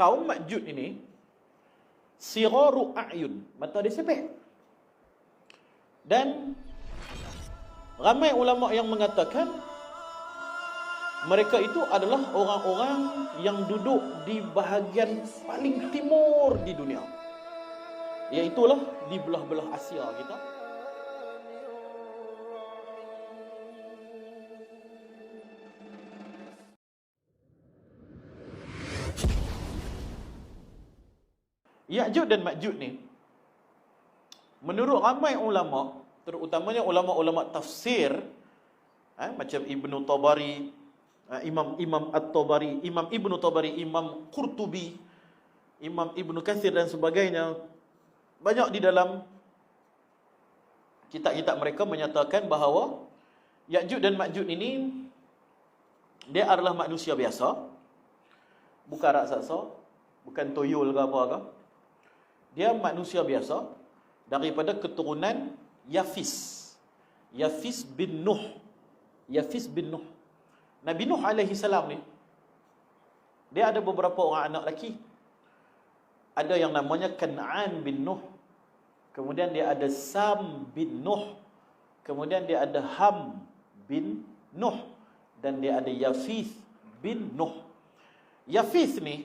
kaum Ma'jud ini siraru a'yun, mata dia sepek. Dan ramai ulama yang mengatakan mereka itu adalah orang-orang yang duduk di bahagian paling timur di dunia, iaitulah di belah-belah Asia kita. Ya'juj dan Ma'juj ni, menurut ramai ulama, terutamanya ulama-ulama tafsir, macam Ibnu Tabari, Imam At-Tabari, Imam Ibnu Tabari, Imam Qurtubi, Imam Ibnu Katsir dan sebagainya, banyak di dalam kitab-kitab mereka menyatakan bahawa Ya'juj dan Ma'juj ini dia adalah manusia biasa, bukan raksasa, bukan tuyul ke apa ke. Dia manusia biasa daripada keturunan Yafis bin Nuh. Yafis bin Nuh. Nabi Nuh alaihi salam ni, dia ada beberapa orang anak lelaki. Ada yang namanya Kan'an bin Nuh. Kemudian dia ada Sam bin Nuh. Kemudian dia ada Ham bin Nuh. Dan dia ada Yafis bin Nuh. Yafis ni,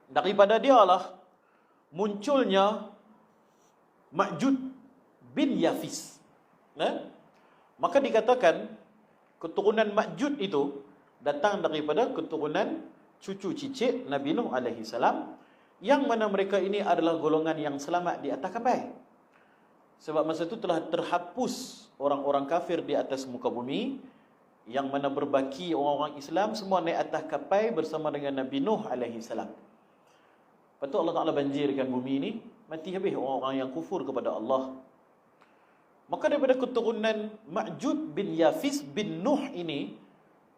daripada dia lah munculnya Ma'juj bin Yafis. Maka dikatakan keturunan Ma'juj itu datang daripada keturunan cucu cicit Nabi Nuh alaihi salam, yang mana mereka ini adalah golongan yang selamat di atas kapal. Sebab masa itu telah terhapus orang-orang kafir di atas muka bumi, yang mana berbaki orang-orang Islam semua naik atas kapal bersama dengan Nabi Nuh alaihi salam. Lepas tu Allah Ta'ala banjirkan bumi ini, mati habis orang-orang yang kufur kepada Allah. Maka daripada keturunan Ma'juj bin Yafis bin Nuh ini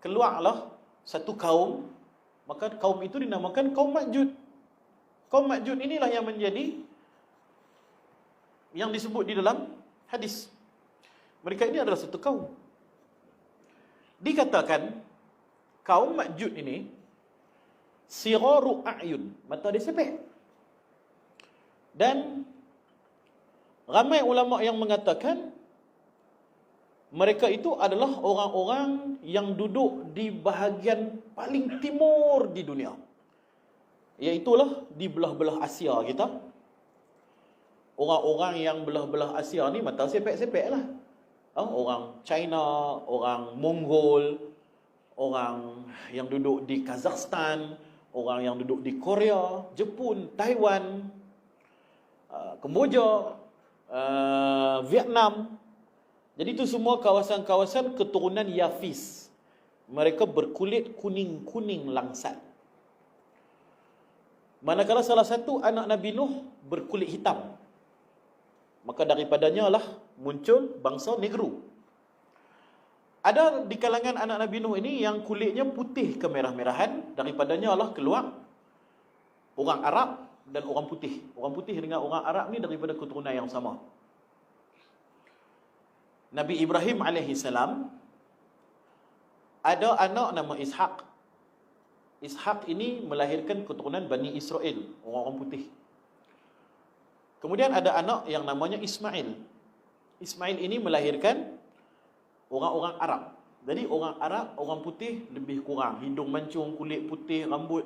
keluarlah satu kaum. Maka kaum itu dinamakan kaum Ma'juj. Kaum Ma'juj inilah yang menjadi yang disebut di dalam hadis. Mereka ini adalah satu kaum. Dikatakan kaum Ma'juj ini siraru a'yun, mata dia sepek. Dan ramai ulama yang mengatakan mereka itu adalah orang-orang yang duduk di bahagian paling timur di dunia, iaitulah di belah-belah Asia kita. Orang-orang yang belah-belah Asia ni mata sepek-sepek lah. Orang China, orang Mongol, orang yang duduk di Kazakhstan, orang yang duduk di Korea, Jepun, Taiwan, Kemboja, Vietnam. Jadi itu semua kawasan-kawasan keturunan Yafis. Mereka berkulit kuning-kuning langsat. Manakala salah satu anak Nabi Nuh berkulit hitam, maka daripadanya lah muncul bangsa Negro. Ada di kalangan anak Nabi Nuh ini yang kulitnya putih kemerah-merahan, daripadanya lah keluar orang Arab dan orang putih. Orang putih dengan orang Arab ni daripada keturunan yang sama. Nabi Ibrahim alaihi salam ada anak nama Ishaq. Ishaq ini melahirkan keturunan Bani Israel, orang-orang putih. Kemudian ada anak yang namanya Ismail. Ismail ini melahirkan orang-orang Arab. Jadi orang Arab, orang putih lebih kurang. Hidung mancung, kulit putih, rambut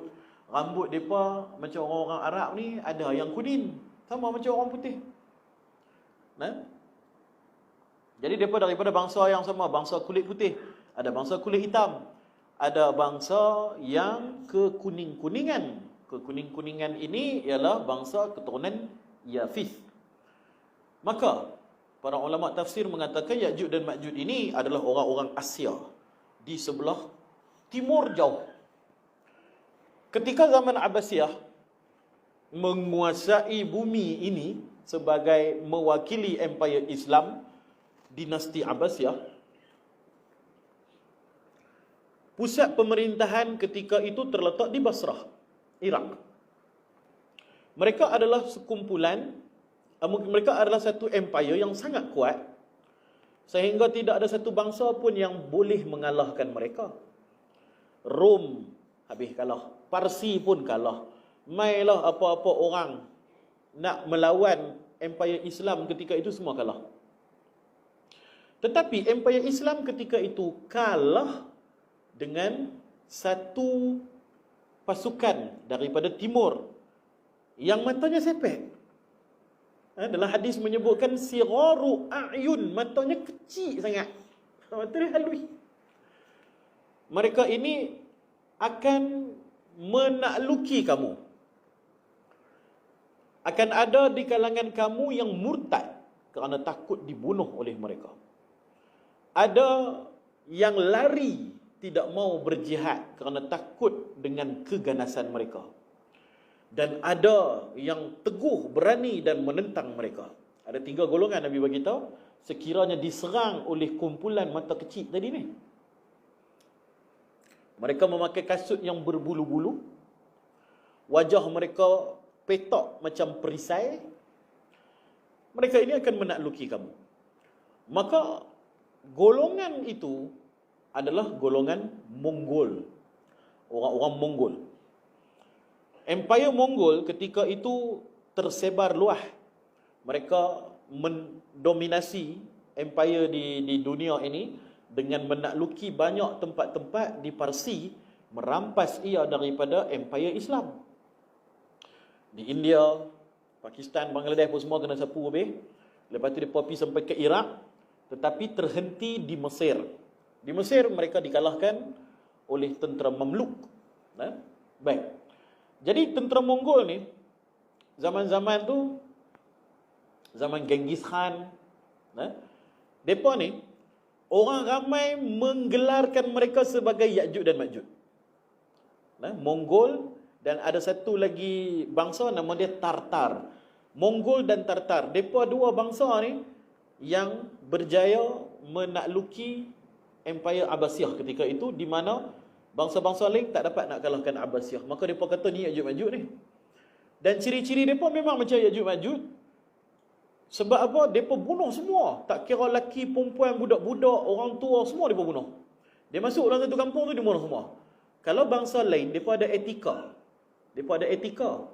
mereka macam orang-orang Arab ni ada yang kuning, sama macam orang putih. Jadi mereka daripada bangsa yang sama, bangsa kulit putih. Ada bangsa kulit hitam. Ada bangsa yang kekuning-kuningan. Kekuning-kuningan ini ialah bangsa keturunan Yafis. Maka para ulama tafsir mengatakan Ya'juj dan Ma'juj ini adalah orang-orang Asia di sebelah timur jauh. Ketika zaman Abbasiyah menguasai bumi ini sebagai mewakili empire Islam, dinasti Abbasiyah, pusat pemerintahan ketika itu terletak di Basrah, Iraq. Mereka adalah sekumpulan, mereka adalah satu empire yang sangat kuat, sehingga tidak ada satu bangsa pun yang boleh mengalahkan mereka. Rom habis kalah, Parsi pun kalah, Mailah apa-apa orang nak melawan Empire Islam ketika itu semua kalah. Tetapi Empire Islam ketika itu kalah dengan satu pasukan daripada timur yang matanya sepek. Dalam hadis menyebutkan siraru a'yun, matanya kecil sangat. Mata dia halus. Mereka ini akan menakluki kamu. Akan ada di kalangan kamu yang murtad kerana takut dibunuh oleh mereka. Ada yang lari tidak mau berjihad kerana takut dengan keganasan mereka. Dan ada yang teguh, berani dan menentang mereka. Ada 3 golongan Nabi bagi tahu sekiranya diserang oleh kumpulan mata kecil tadi ni. Mereka memakai kasut yang berbulu-bulu. Wajah mereka petok macam perisai. Mereka ini akan menakluki kamu. Maka golongan itu adalah golongan Mongol. Orang-orang Mongol. Empire Mongol ketika itu tersebar luas. Mereka mendominasi empire di dunia ini dengan menakluki banyak tempat-tempat di Parsi, merampas ia daripada empire Islam. Di India, Pakistan, Bangladesh pun semua kena sapu habis. Lepas tu dia pergi sampai ke Iraq, tetapi terhenti di Mesir. Di Mesir mereka dikalahkan oleh tentera Mamluk. Baik. Jadi tentera Mongol ni zaman-zaman tu zaman Genghis Khan, depa ni orang ramai menggelarkan mereka sebagai Ya'juj dan Ma'juj. Mongol dan ada satu lagi bangsa nama dia Tartar. Mongol dan Tartar. Depa 2 bangsa ni yang berjaya menakluki Empire Abbasiyah ketika itu, di mana bangsa-bangsa lain tak dapat nak kalahkan Abbasiyah. Maka depa kata ni Ya'juj Ma'juj ni. Dan ciri-ciri depa memang macam Ya'juj Ma'juj. Sebab apa? Depa bunuh semua. Tak kira lelaki, perempuan, budak-budak, orang tua, semua depa bunuh. Dia masuk dalam satu kampung tu, dia bunuh semua. Kalau bangsa lain, depa ada etika. Depa ada etika.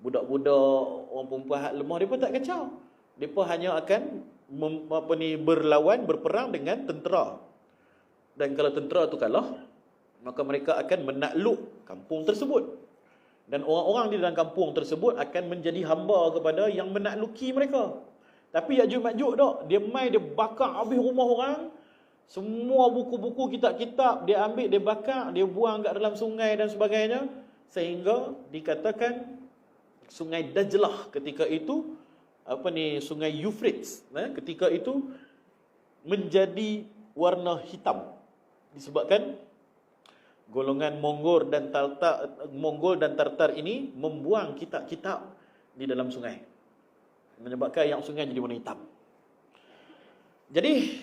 Budak-budak, orang perempuan hak lemah, depa tak kacau. Depa hanya akan berlawan, berperang dengan tentera. Dan kalau tentera tu kalah, maka mereka akan menakluk kampung tersebut. Dan orang-orang di dalam kampung tersebut akan menjadi hamba kepada yang menakluki mereka. Tapi Ya'juj Ma'juj tak, dia mai dia bakar habis rumah orang. Semua buku-buku, kitab-kitab dia ambil, dia bakar, dia buang kat dalam sungai dan sebagainya, sehingga dikatakan sungai Dajlah ketika itu, sungai Euphrates, ketika itu menjadi warna hitam disebabkan golongan Mongol dan Tartar ini membuang kitab-kitab di dalam sungai, menyebabkan yang sungai jadi warna hitam. Jadi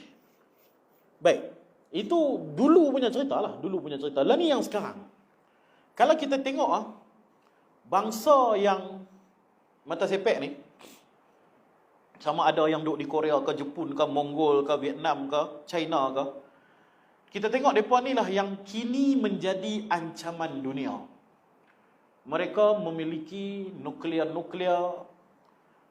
baik, itu dulu punya cerita lah, Lah ni yang sekarang. Kalau kita tengok bangsa yang mata sepek ni, sama ada yang duduk di Korea ke, Jepun ke, Mongol ke, Vietnam ke, China ke, kita tengok mereka ni lah yang kini menjadi ancaman dunia. Mereka memiliki nuklear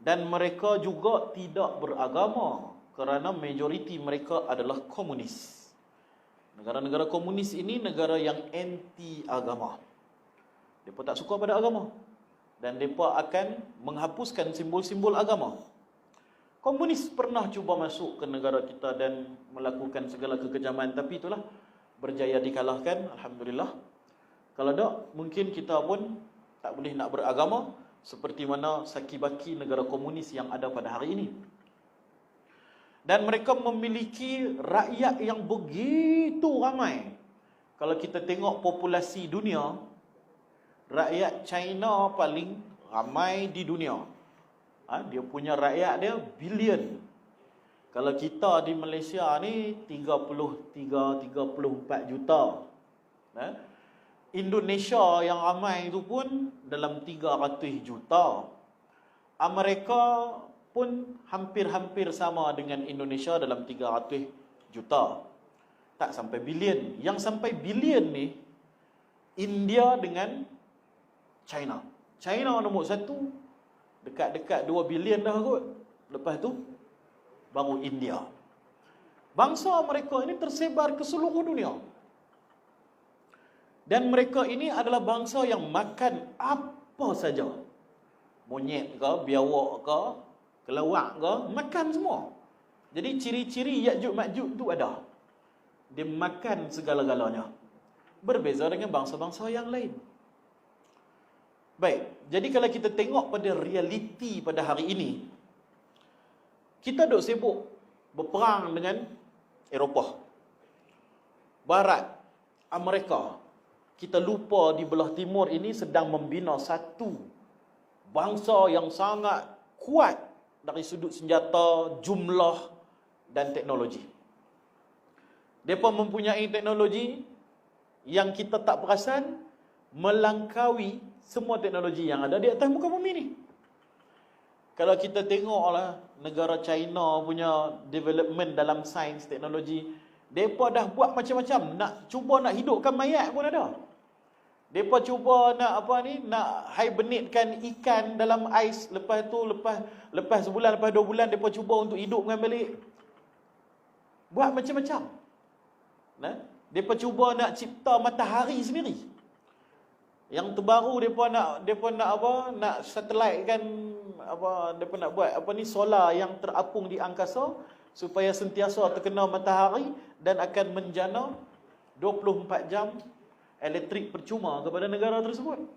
dan mereka juga tidak beragama kerana majoriti mereka adalah komunis. Negara-negara komunis ini negara yang anti agama. Mereka tak suka pada agama. Dan mereka akan menghapuskan simbol-simbol agama. Komunis pernah cuba masuk ke negara kita dan melakukan segala kekejaman, tapi itulah berjaya dikalahkan, alhamdulillah. Kalau tak, mungkin kita pun tak boleh nak beragama seperti mana saki-baki negara komunis yang ada pada hari ini. Dan mereka memiliki rakyat yang begitu ramai. Kalau kita tengok populasi dunia, rakyat China paling ramai di dunia. Dia punya rakyat dia bilion. Kalau kita di Malaysia ni 33-34 juta. Indonesia yang ramai itu pun dalam 300 juta. Amerika pun hampir-hampir sama dengan Indonesia dalam 300 juta. Tak sampai bilion. Yang sampai bilion ni India dengan China. China nombor 1, dekat-dekat 2 bilion dah kot. Lepas tu baru India. Bangsa mereka ini tersebar ke seluruh dunia. Dan mereka ini adalah bangsa yang makan apa saja. Monyet ke, biawak ke, kelawak ke, makan semua. Jadi ciri-ciri Ya'juj Ma'juj tu ada. Dia makan segala-galanya. Berbeza dengan bangsa-bangsa yang lain. Baik, jadi kalau kita tengok pada realiti pada hari ini, kita duk sibuk berperang dengan Eropah, Barat, Amerika. Kita lupa di belah timur ini sedang membina satu bangsa yang sangat kuat dari sudut senjata, jumlah dan teknologi. Mereka mempunyai teknologi yang kita tak perasan melangkaui semua teknologi yang ada di atas muka bumi ni. Kalau kita tengoklah negara China punya development dalam sains teknologi, mereka dah buat macam-macam, nak cuba nak hidupkan mayat pun ada. Mereka cuba nak nak hibernatekan ikan dalam ais, lepas tu lepas sebulan, lepas 2 bulan mereka cuba untuk hidupkan balik. Buat macam-macam. Nah, mereka cuba nak cipta matahari sendiri. Yang terbaru mereka nak nak satellite kan mereka nak buat solar yang terapung di angkasa supaya sentiasa terkena matahari dan akan menjana 24 jam elektrik percuma kepada negara tersebut.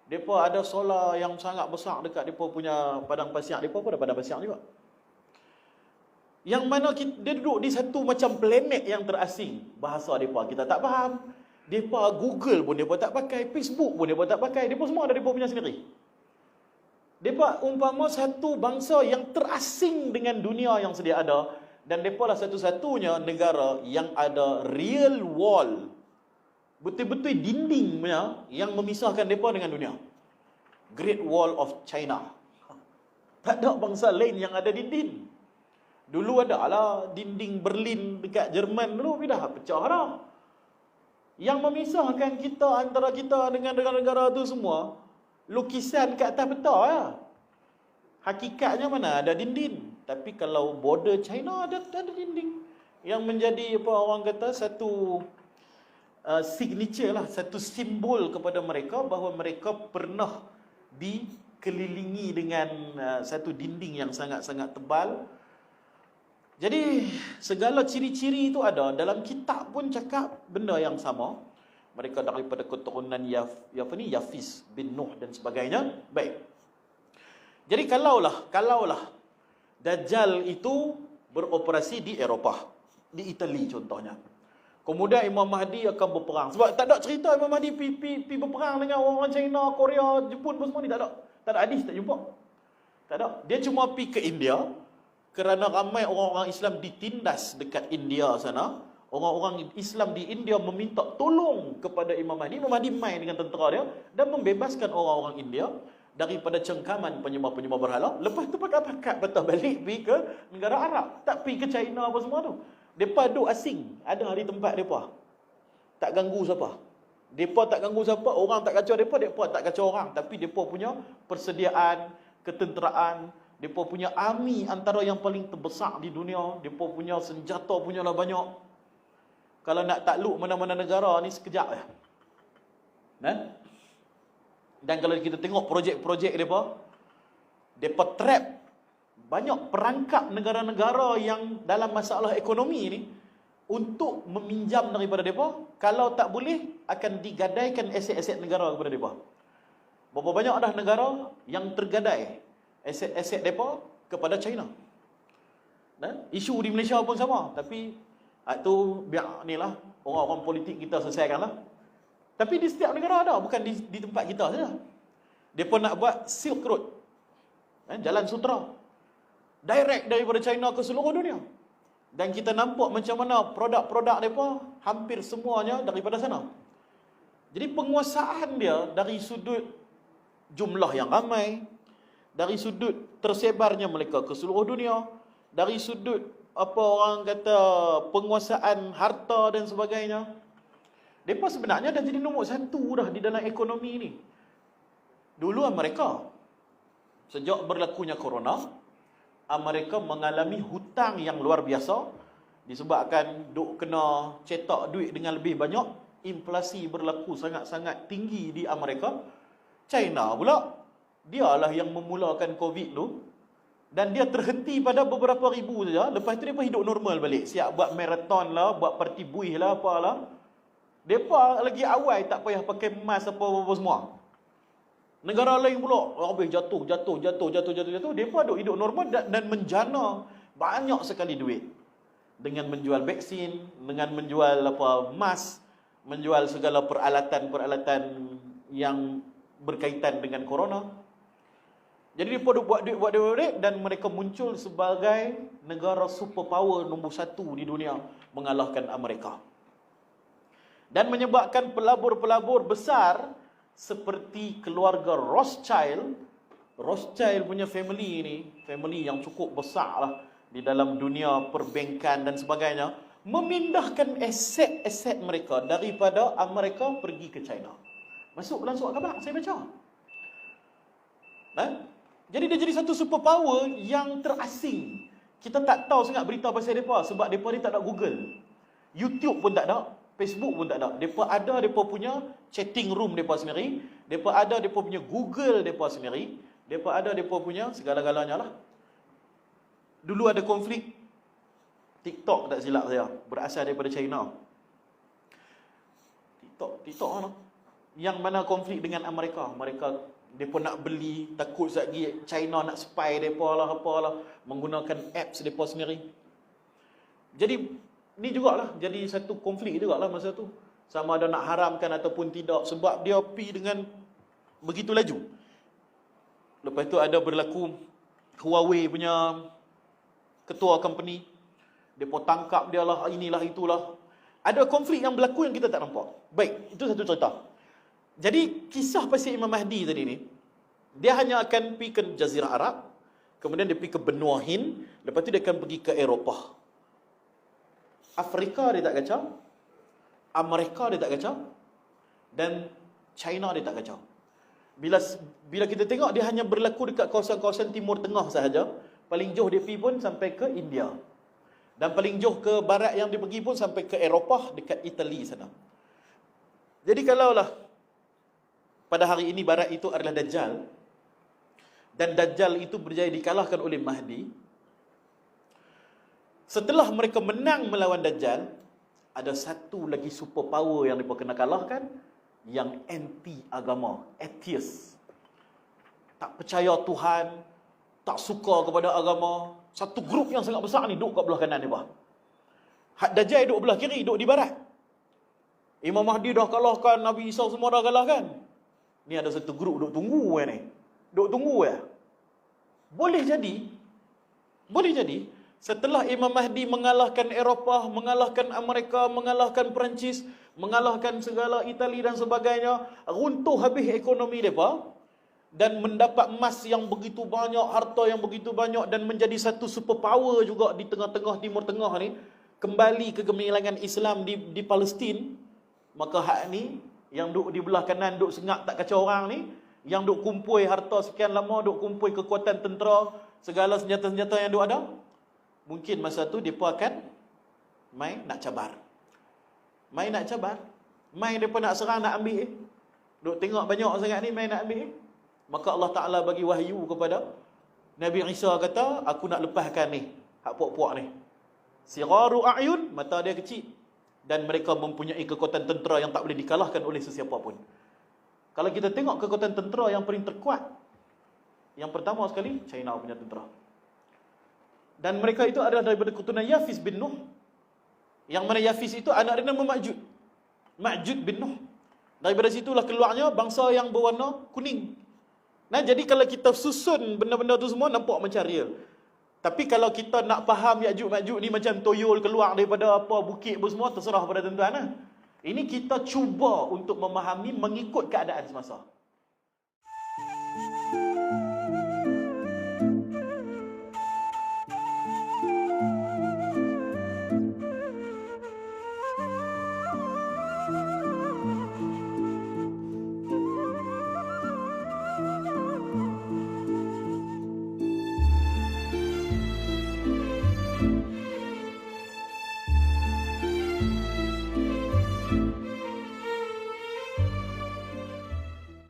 Mereka ada solar yang sangat besar dekat mereka punya padang pasir. Mereka pun ada padang pasir juga. Yang mana dia duduk di satu macam planet yang terasing. Bahasa mereka kita tak faham. Mereka Google pun mereka tak pakai, Facebook pun mereka tak pakai. Mereka semua ada mereka punya sendiri. Mereka umpama satu bangsa yang terasing dengan dunia yang sedia ada. Dan mereka lah satu-satunya negara yang ada real wall, betul-betul dinding yang memisahkan mereka dengan dunia. Great Wall of China. Tak ada bangsa lain yang ada dinding. Dulu ada lah dinding Berlin dekat Jerman dulu, dah pecah dah. Yang memisahkan kita antara kita dengan negara-negara tu semua lukisan kat atas peta ya. Hakikatnya mana ada dinding. Tapi kalau border China ada dinding. Yang menjadi orang kata satu signature lah, satu simbol kepada mereka bahawa mereka pernah dikelilingi dengan satu dinding yang sangat-sangat tebal. Jadi segala ciri-ciri itu ada. Dalam kitab pun cakap benda yang sama. Mereka daripada keturunan Yafis bin Nuh dan sebagainya. Baik. Jadi kalaulah Dajjal itu beroperasi di Eropah, di Itali contohnya. Kemudian Imam Mahdi akan berperang. Sebab tak ada cerita Imam Mahdi pergi berperang dengan orang China, Korea, Jepun pun semua ni tak ada. Tak ada hadis, tak jumpa. Tak ada. Dia cuma pergi ke India kerana ramai orang-orang Islam ditindas dekat India sana. Orang-orang Islam di India meminta tolong kepada Imam Mahdi. Imam Mahdi main dengan tentera dia dan membebaskan orang-orang India daripada cengkaman penyembah-penyembah berhala. Lepas tu pakat-pakat patah balik pergi ke negara Arab. Tak pergi ke China apa semua tu. Mereka duduk asing. Ada di tempat mereka. Tak ganggu siapa. Mereka tak ganggu siapa. Orang tak kacau mereka. Mereka tak kacau orang. Tapi mereka punya persediaan, ketenteraan, mereka punya army antara yang paling terbesar di dunia. Mereka punya senjata punyalah banyak. Kalau nak takluk mana-mana negara ni sekejap je. Dan kalau kita tengok projek-projek mereka trap banyak perangkap negara-negara yang dalam masalah ekonomi ni untuk meminjam daripada mereka. Kalau tak boleh, akan digadaikan aset-aset negara kepada mereka. Berapa banyak dah negara yang tergadai aset-aset mereka kepada China. Isu di Malaysia pun sama. Tapi itu biar ni lah orang-orang politik kita selesaikan lah. Tapi di setiap negara ada, bukan di tempat kita saja. Mereka nak buat Silk Road, Jalan Sutera, direct daripada China ke seluruh dunia. Dan kita nampak macam mana produk-produk mereka hampir semuanya daripada sana. Jadi penguasaan dia dari sudut jumlah yang ramai, dari sudut tersebarnya mereka ke seluruh dunia, dari sudut orang kata penguasaan harta dan sebagainya. Mereka sebenarnya dah jadi nombor 1 dah di dalam ekonomi ni. Dulu Amerika, sejak berlakunya corona, Amerika mengalami hutang yang luar biasa disebabkan duk kena cetak duit dengan lebih banyak. Inflasi berlaku sangat-sangat tinggi di Amerika. China pula, dialah yang memulakan COVID tu, dan dia terhenti pada beberapa ribu saja. Lepas tu mereka hidup normal balik. Siap buat marathon lah, buat parti buih lah, apalah. Mereka lagi awal tak payah pakai mask apa-apa semua. Negara lain pula habis jatuh. Mereka duk hidup normal dan menjana banyak sekali duit dengan menjual vaksin, dengan menjual mask, menjual segala peralatan yang berkaitan dengan corona. Jadi mereka buat duit dan mereka muncul sebagai negara superpower nombor 1 di dunia, mengalahkan Amerika. Dan menyebabkan pelabur-pelabur besar seperti keluarga Rothschild punya family ni, family yang cukup besar lah di dalam dunia perbankan dan sebagainya, memindahkan aset-aset mereka daripada Amerika pergi ke China. Masuk dalam surat khabar, saya baca. Jadi dia jadi satu superpower yang terasing. Kita tak tahu sangat berita pasal mereka sebab mereka ni tak ada Google. YouTube pun tak ada, Facebook pun tak ada. Mereka ada mereka punya chatting room mereka sendiri. Mereka ada mereka punya Google mereka sendiri. Mereka ada mereka punya segala-galanya lah. Dulu ada konflik TikTok, tak silap saya, berasal daripada China. TikTok mana? Yang mana konflik dengan Amerika. Mereka nak beli, takut lagi China nak spy mereka lah, apalah, menggunakan apps mereka sendiri. Jadi ni jugalah jadi satu konflik jugalah masa tu. Sama ada nak haramkan ataupun tidak, sebab dia pergi dengan begitu laju. Lepas tu ada berlaku Huawei punya ketua company, mereka tangkap dia lah, inilah itulah. Ada konflik yang berlaku yang kita tak nampak. Baik, itu satu cerita. Jadi kisah pasal Imam Mahdi tadi ni, dia hanya akan pergi ke Jazirah Arab, kemudian dia pergi ke benua Hind, lepas tu dia akan pergi ke Eropah. Afrika dia tak kacau, Amerika dia tak kacau, dan China dia tak kacau. Bila kita tengok, dia hanya berlaku dekat kawasan-kawasan Timur Tengah sahaja. Paling jauh dia pergi pun sampai ke India. Dan paling jauh ke barat yang dia pergi pun sampai ke Eropah, dekat Itali sana. Jadi kalaulah pada hari ini barat itu adalah Dajjal, dan Dajjal itu berjaya dikalahkan oleh Mahdi, setelah mereka menang melawan Dajjal, ada satu lagi superpower yang mereka kena kalahkan, yang anti agama, atheist. Tak percaya Tuhan, tak suka kepada agama. Satu grup yang sangat besar ni duduk kat belah kanan dia. Dajjal duduk belah kiri, duduk di barat. Imam Mahdi dah kalahkan, Nabi Isa semua dah kalahkan. Ni ada satu grup duduk tunggu ni. Duduk tunggu ya. Boleh jadi setelah Imam Mahdi mengalahkan Eropah, mengalahkan Amerika, mengalahkan Perancis, mengalahkan segala Itali dan sebagainya, runtuh habis ekonomi mereka, dan mendapat emas yang begitu banyak, harta yang begitu banyak, dan menjadi satu superpower juga di tengah-tengah Timur Tengah ni, kembali ke gemilangan Islam di Palestin. Maka hak ni yang duk di belah kanan, duk sengak tak kacau orang ni, yang duk kumpul harta sekian lama, duk kumpul kekuatan tentera, segala senjata-senjata yang duk ada, mungkin masa tu mereka akan main nak cabar. Main mereka nak serang, nak ambil. Duk tengok banyak sangat ni, main nak ambil. Maka Allah Ta'ala bagi wahyu kepada Nabi Isa, kata, aku nak lepaskan ni hak puak-puak ni. Siraru a'yun, mata dia kecil, dan mereka mempunyai kekuatan tentera yang tak boleh dikalahkan oleh sesiapa pun. Kalau kita tengok kekuatan tentera yang paling terkuat, yang pertama sekali China punya tentera. Dan mereka itu adalah daripada keturunan Yafis bin Nuh. Yang mana Yafis itu anak dia nama Ma'jud. Ma'jud bin Nuh. Daripada situlah keluarnya bangsa yang berwarna kuning. Nah, jadi kalau kita susun benda-benda tu semua, nampak macam real. Tapi kalau kita nak faham Ya'juj ni macam toyol keluar daripada apa bukit apa semua, terserah pada tuan-tuan lah. Ini kita cuba untuk memahami mengikut keadaan semasa.